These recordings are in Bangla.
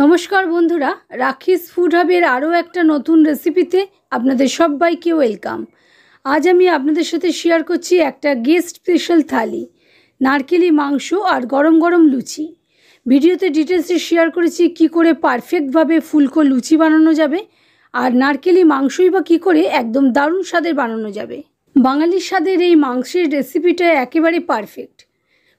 নমস্কার বন্ধুরা, রাখিস ফুড হাবের আরও একটা নতুন রেসিপিতে আপনাদের সবাইকে ওয়েলকাম। আজ আমি আপনাদের সাথে শেয়ার করছি একটা গেস্ট স্পেশাল থালি, নারকেলি মাংস আর গরম গরম লুচি। ভিডিওতে ডিটেলসে শেয়ার করেছি কি করে পারফেক্টভাবে ফুলকো লুচি বানানো যাবে, আর নারকেলি মাংসই বা কী করে একদম দারুণ স্বাদের বানানো যাবে। বাঙালির স্বাদের এই মাংসের রেসিপিটা একেবারে পারফেক্ট।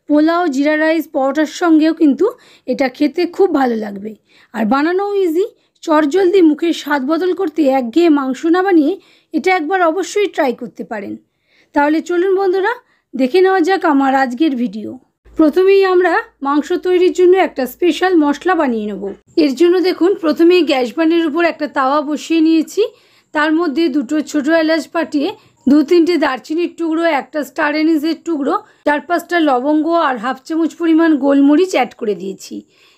পোলাও, জিরা রাইস, পরোটার সঙ্গেও কিন্তু এটা খেতে খুব ভালো লাগবে, আর বানানোও ইজি। চটজলদি মুখের স্বাদ বদল করতে একঘেয়ে মাংস না বানিয়ে এটা একবার অবশ্যই ট্রাই করতে পারেন। তাহলে চলুন বন্ধুরা, দেখে নেওয়া যাক আমার আজকের ভিডিও। প্রথমেই আমরা মাংস তৈরির জন্য একটা স্পেশাল মশলা বানিয়ে নেব। এর জন্য দেখুন, প্রথমেই গ্যাস বানের উপর একটা তাওয়া বসিয়ে নিয়েছি। তার মধ্যে দুটো ছোটো এলাচ ফাটিয়ে, 2-3টে দারচিনির টুকরো, একটা স্টার এনিসের টুকরো, 4-5টা লবঙ্গ আর হাফ চামচ পরিমাণ গোলমরিচ অ্যাড করে দিয়েছি।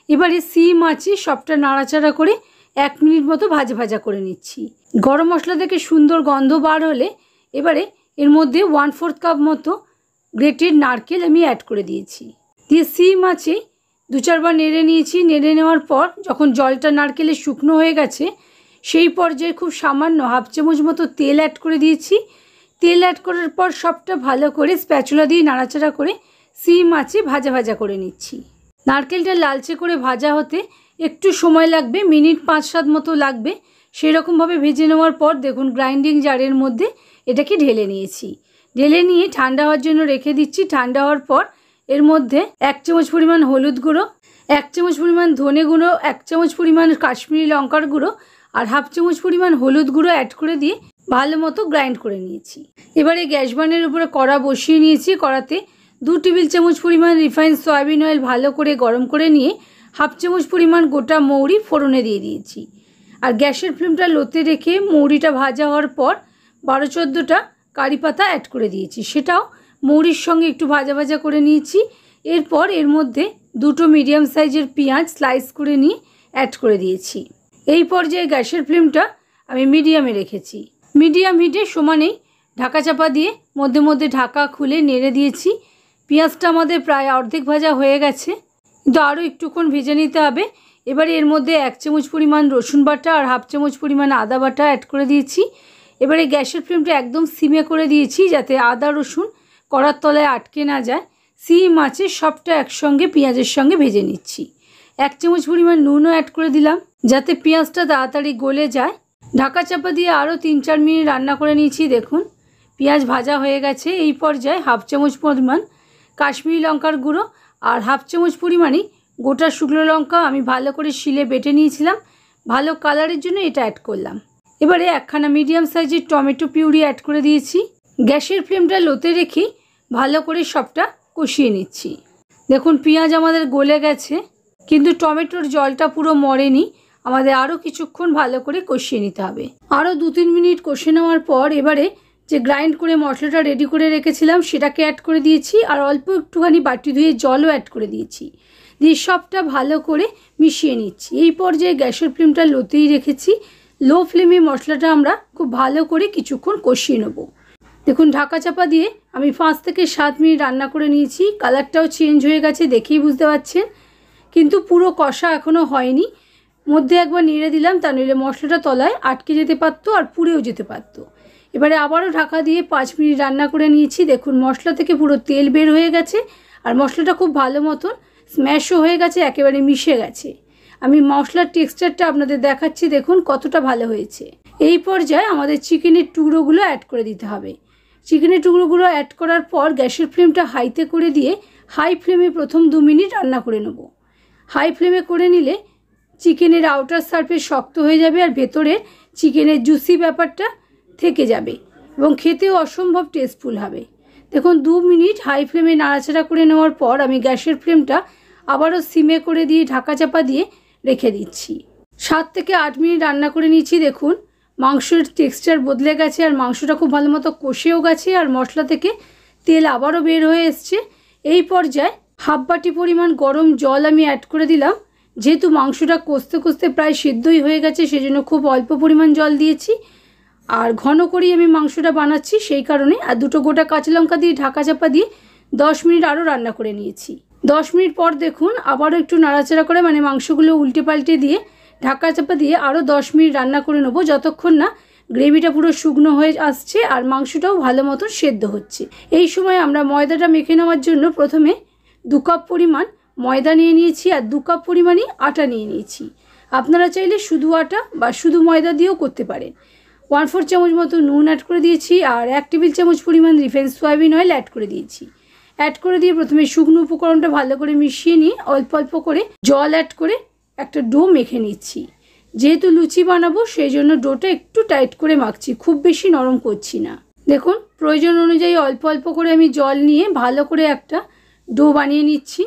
এবারে সিম আঁচে সবটা নাড়াচাড়া করে 1 মিনিট মতো ভাজা ভাজা করে নিচ্ছি। গরম মশলা থেকে সুন্দর গন্ধ বার হলে এবারে এর মধ্যে 1/4 কাপ মতো গ্রেটেড নারকেল আমি অ্যাড করে দিয়েছি। দিয়ে সিম আঁচে 2-4 বার নেড়ে নিয়েছি। নেড়ে নেওয়ার পর যখন জলটা নারকেলের শুকনো হয়ে গেছে, সেই পর্যায়ে খুব সামান্য হাফ চামচ মতো তেল অ্যাড করে দিয়েছি। তেল অ্যাড করার পর সবটা ভালো করে স্প্যাচুলা দিয়ে নাড়াচাড়া করে সিম আঁচে ভাজা ভাজা করে নিচ্ছি। নারকেলটা লালচে করে ভাজা হতে একটু সময় লাগবে, মিনিট 5-7 মতো লাগবে। সেরকমভাবে ভেজে নেওয়ার পর দেখুন, গ্রাইন্ডিং জারের মধ্যে এটাকে ঢেলে নিয়েছি। ঢেলে নিয়ে ঠান্ডা হওয়ার জন্য রেখে দিচ্ছি। ঠান্ডা হওয়ার পর এর মধ্যে 1 চামচ পরিমাণ হলুদ গুঁড়ো, 1 চামচ পরিমাণ ধনে গুঁড়ো, 1 চামচ পরিমাণ কাশ্মীরি লঙ্কার গুঁড়ো আর হাফ চামচ পরিমাণ হলুদ গুঁড়ো অ্যাড করে দিয়ে ভালো মতো গ্রাইন্ড করে নিয়েছি। এবারে গ্যাস বানের উপরে কড়া বসিয়ে নিয়েছি। কড়াতে 2 টেবিল চামচ পরিমাণ রিফাইন্ড সয়াবিন অয়েল ভালো করে গরম করে নিয়ে হাফ চামচ পরিমাণ গোটা মৌরি ফোড়নে দিয়ে দিয়েছি। আর গ্যাসের ফ্লেমটা লোতে রেখে মৌরিটা ভাজা হওয়ার পর 12-14টা কারি পাতা অ্যাড করে দিয়েছি। সেটাও মৌরির সঙ্গে একটু ভাজা ভাজা করে নিয়েছি। এরপর এর মধ্যে 2টো মিডিয়াম সাইজের পেঁয়াজ স্লাইস করে নিয়ে অ্যাড করে দিয়েছি। এই পর্যায়ে গ্যাসের ফ্লেমটা আমি মিডিয়ামে রেখেছি। মিডিয়াম হিটে সমানেই ঢাকা চাপা দিয়ে মধ্যে মধ্যে ঢাকা খুলে নেড়ে দিয়েছি। পেঁয়াজটা আমাদের প্রায় অর্ধেক ভাজা হয়ে গেছে, কিন্তু আরও একটুক্ষণ ভেজে নিতে হবে। এবারে এর মধ্যে 1 চামচ পরিমাণ রসুন বাটা আর হাফ চামচ পরিমাণ আদা বাটা অ্যাড করে দিয়েছি। এবারে গ্যাসের ফ্লেমটা একদম সিমে করে দিয়েছি, যাতে আদা রসুন কড়ার তলায় আটকে না যায়। সিম আঁচে সবটা একসঙ্গে পেঁয়াজের সঙ্গে ভেজে নিচ্ছি। 1 চামচ পরিমাণ নুনও অ্যাড করে দিলাম, যাতে পেঁয়াজটা তাড়াতাড়ি গলে যায়। ঢাকা চাপা দিয়ে আরও 3-4 মিনিট রান্না করে নিয়েছি। দেখুন, পেঁয়াজ ভাজা হয়ে গেছে। এই পর্যায়ে হাফ চামচ পরিমাণ কাশ্মীরি লঙ্কার গুঁড়ো আর হাফ চামচ পরিমাণই গোটা শুকনো লঙ্কা আমি ভালো করে শিলে বেটে নিয়েছিলাম, ভালো কালারের জন্য এটা অ্যাড করলাম। এবারে 1খানা মিডিয়াম সাইজের টমেটো পিউরি অ্যাড করে দিয়েছি। গ্যাসের ফ্লেমটা লোতে রেখে ভালো করে সবটা কষিয়ে নিচ্ছি। দেখুন, পেঁয়াজ আমাদের গলে গেছে, কিন্তু টমেটোর জলটা পুরো মরেনি। আমাদের আরও কিছুক্ষণ ভালো করে কষিয়ে নিতে হবে। আরও 2-3 মিনিট কষে নেওয়ার পর এবারে যে গ্রাইন্ড করে মশলাটা রেডি করে রেখেছিলাম সেটাকে অ্যাড করে দিয়েছি, আর অল্প একটুখানি বাটি ধুয়ে জলও অ্যাড করে দিয়েছি। দিয়ে সবটা ভালো করে মিশিয়ে নিচ্ছি। এই পর্যায়ে গ্যাসের ফ্লেমটা লোতেই রেখেছি। লো ফ্লেমে মশলাটা আমরা খুব ভালো করে কিছুক্ষণ কষিয়ে নেব। দেখুন, ঢাকা চাপা দিয়ে আমি 5 থেকে 7 মিনিট রান্না করে নিয়েছি। কালারটাও চেঞ্জ হয়ে গেছে, দেখেই বুঝতে পারছেন, কিন্তু পুরো কষা এখনও হয়নি। মধ্যে একবার নেড়ে দিলাম, তা নইলে মশলাটা তলায় আটকে যেতে পারতো আর পুড়েও যেতে পারতো। এবারে আবারও ঢাকা দিয়ে 5 মিনিট রান্না করে নিয়েছি। দেখুন, মশলা থেকে পুরো তেল বের হয়ে গেছে, আর মশলাটা খুব ভালো মতন স্ম্যাশও হয়ে গেছে, একেবারে মিশে গেছে। আমি মশলার টেক্সচারটা আপনাদের দেখাচ্ছি, দেখুন কতটা ভালো হয়েছে। এই পর্যায়ে আমাদের চিকেনের টুকরোগুলো অ্যাড করে দিতে হবে। চিকেনের টুকরোগুলো অ্যাড করার পর গ্যাসের ফ্লেমটা হাইতে করে দিয়ে হাই ফ্লেমে প্রথম 2 মিনিট রান্না করে নেব। হাই ফ্লেমে করে নিলে চিকেনের আউটার সারফেস শক্ত হয়ে যাবে, আর ভেতরের চিকেনের জুসি ব্যাপারটা থেকে যাবে এবং খেতেও অসম্ভব টেস্টফুল হবে। দেখুন, 2 মিনিট হাই ফ্লেমে নাড়াচাড়া করে নেওয়ার পর আমি গ্যাসের ফ্লেমটা আবারও সিমে করে দিয়ে ঢাকা চাপা দিয়ে রেখে দিচ্ছি। 7 থেকে 8 মিনিট রান্না করে নিচ্ছি। দেখুন, মাংসের টেক্সচার বদলে গেছে, আর মাংসটা খুব ভালো মতো কষেও গেছে, আর মশলা থেকে তেল আবারও বের হয়ে এসছে। এই পর্যায়ে হাফ বাটি পরিমাণ গরম জল আমি অ্যাড করে দিলাম। যেহেতু মাংসটা কষতে কষতে প্রায় সেদ্ধই হয়ে গেছে, সেজন্য খুব অল্প পরিমাণ জল দিয়েছি। আর ঘন করেই আমি মাংসটা বানাচ্ছি, সেই কারণে। আর 2টো গোটা কাঁচা লঙ্কা দিয়ে ঢাকা চাপা দিয়ে 10 মিনিট আরও রান্না করে নিয়েছি। 10 মিনিট পর দেখুন আবারও একটু নাড়াচাড়া করে মানে মাংসগুলো উল্টে পাল্টে দিয়ে ঢাকা চাপা দিয়ে আরও 10 মিনিট রান্না করে নেবো, যতক্ষণ না গ্রেভিটা পুরো শুকনো হয়ে আসছে আর মাংসটাও ভালো মতো সেদ্ধ হচ্ছে। এই সময় আমরা ময়দাটা মেখে নেওয়ার জন্য প্রথমে 2 কাপ পরিমাণ ময়দা নিয়ে নিয়েছি আর 2 কাপ পরিমাণই আটা নিয়ে নিয়েছি। আপনারা চাইলে শুধু আটা বা শুধু ময়দা দিয়েও করতে পারেন। 1/4 চামচ মতো নুন অ্যাড করে দিয়েছি আর 1 টেবিল চামচ পরিমাণ রিফাইন্ড সয়াবিন অয়েল অ্যাড করে দিয়েছি। অ্যাড করে দিয়ে প্রথমে শুকনো উপকরণটা ভালো করে মিশিয়ে নিয়ে অল্প অল্প করে জল অ্যাড করে একটা ডো মেখে নিচ্ছি। যেহেতু লুচি বানাবো সেই জন্য ডোটা একটু টাইট করে মাখছি, খুব বেশি নরম করছি না। দেখুন প্রয়োজন অনুযায়ী অল্প অল্প করে আমি জল নিয়ে ভালো করে একটা ডো বানিয়ে নিচ্ছি।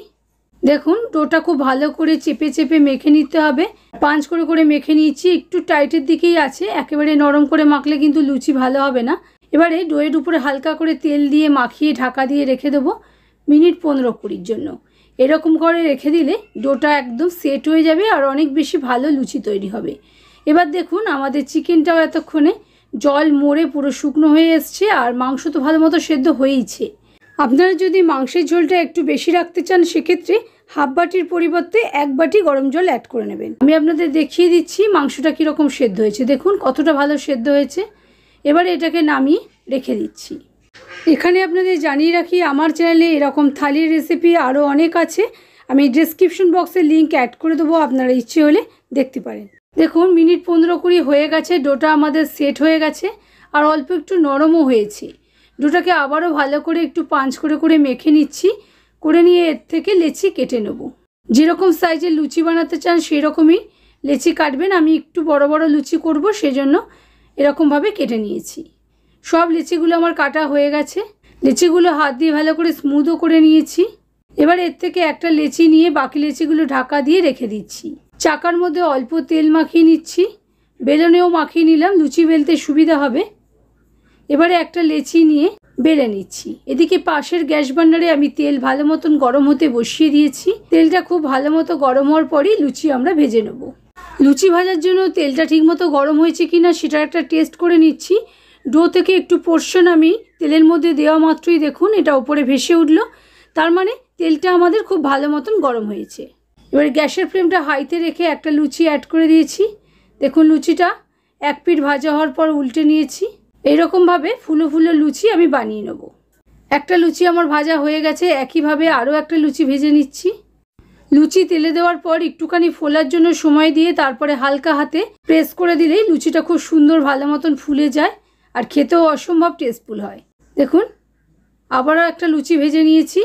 দেখুন ডোটা খুব ভালো করে চেপে চেপে মেখে নিতে হবে। পাঁচ করে করে মেখে নিয়েছি, একটু টাইটের দিকেই আছে, একেবারে নরম করে মাখলে কিন্তু লুচি ভালো হবে না। এবারে ডোয়ের উপরে হালকা করে তেল দিয়ে মাখিয়ে ঢাকা দিয়ে রেখে দেবো মিনিট 15-20 জন্য। এরকম করে রেখে দিলে ডোটা একদম সেট হয়ে যাবে আর অনেক বেশি ভালো লুচি তৈরি হবে। এবার দেখুন আমাদের চিকেনটাও এতক্ষণে জল মরে পুরো শুকনো হয়ে এসছে আর মাংস তো ভালো মতো সেদ্ধ হয়েইছে। আপনারা যদি মাংসের ঝোলটা একটু বেশি রাখতে চান সেক্ষেত্রে হাফ বাটির পরিবর্তে 1 বাটি গরম জল অ্যাড করে নেবেন। আমি আপনাদের দেখিয়ে দিচ্ছি মাংসটা কীরকম সেদ্ধ হয়েছে, দেখুন কতটা ভালো সেদ্ধ হয়েছে। এবারে এটাকে নামিয়ে রেখে দিচ্ছি। এখানে আপনাদের জানিয়ে রাখি আমার চ্যানেলে এরকম থালির রেসিপি আরও অনেক আছে, আমি ডেসক্রিপশন বক্সে লিঙ্ক অ্যাড করে দেবো, আপনারা ইচ্ছে হলে দেখতে পারেন। দেখুন মিনিট 15-20 হয়ে গেছে, ডোটা আমাদের সেট হয়ে গেছে আর অল্প একটু নরমও হয়েছে। ডোটাকে আবারও ভালো করে একটু পাঁচ করে করে মেখে নিচ্ছি, করে নিয়ে এর থেকে লেচি কেটে নেব। যেরকম সাইজের লুচি বানাতে চান সেই রকমই লেচি কাটবেন। আমি একটু বড় বড় লুচি করব সেজন্য এরকমভাবে কেটে নিয়েছি। সব লিচিগুলো আমার কাটা হয়ে গেছে। লিচিগুলো হাত দিয়ে ভালো করে স্মুথও করে নিয়েছি। এবার এর থেকে একটা লেচি নিয়ে বাকি লিচিগুলো ঢাকা দিয়ে রেখে দিচ্ছি। চাকার মধ্যে অল্প তেল মাখিয়ে নিচ্ছি, বেলনেও মাখিয়ে নিলাম, লুচি বেলতে সুবিধা হবে। এবারে একটা লেচি নিয়ে বেলে নিচ্ছি। এদিকে পাশের গ্যাস বার্নারে আমি তেল ভালো মতন গরম হতে বসিয়ে দিয়েছি। তেলটা খুব ভালো মতো গরম হওয়ার পরেই লুচি আমরা ভেজে নেব। লুচি ভাজার জন্য তেলটা ঠিকমতো গরম হয়েছে কিনা সেটার একটা টেস্ট করে নিচ্ছি। ডো থেকে একটু পোর্শন আমি তেলের মধ্যে দেওয়া মাত্রই দেখুন এটা ওপরে ভেসে উঠলো, তার মানে তেলটা আমাদের খুব ভালো মতন গরম হয়েছে। এবার গ্যাসের ফ্লেমটা হাইতে রেখে একটা লুচি অ্যাড করে দিয়েছি। দেখুন লুচিটা 1 পিঠ ভাজা হওয়ার পর উল্টে নিয়েছি। এইরকমভাবে ফুলো ফুলো লুচি আমি বানিয়ে নেব। একটা লুচি আমার ভাজা হয়ে গেছে, একইভাবে আরও একটা লুচি ভেজে নিচ্ছি। লুচি তেলে দেওয়ার পর একটুখানি ফোলার জন্য সময় দিয়ে তারপরে হালকা হাতে প্রেস করে দিলেই লুচিটা খুব সুন্দর ভালো মতন ফুলে যায় আর খেতেও অসম্ভব টেস্টফুল হয়। দেখুন আবারও একটা লুচি ভেজে নিয়েছি,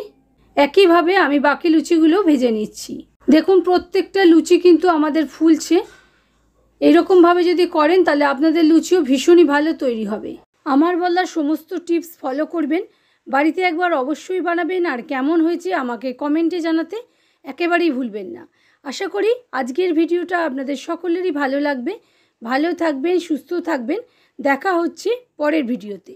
একইভাবে আমি বাকি লুচিগুলো ভেজে নিচ্ছি। দেখুন প্রত্যেকটা লুচি কিন্তু আমাদের ফুলছে। এইরকমভাবে যদি করেন তাহলে আপনাদের লুচিও ভীষণই ভালো তৈরি হবে। আমার বলা সমস্ত টিপস ফলো করবেন, বাড়িতে একবার অবশ্যই বানাবেন আর কেমন হয়েছে আমাকে কমেন্টে জানাতে একেবারেই ভুলবেন না। আশা করি আজকের ভিডিওটা আপনাদের সকলেরই ভালো লাগবে। ভালো থাকবেন, সুস্থ থাকবেন, দেখা হচ্ছে পরের ভিডিওতে।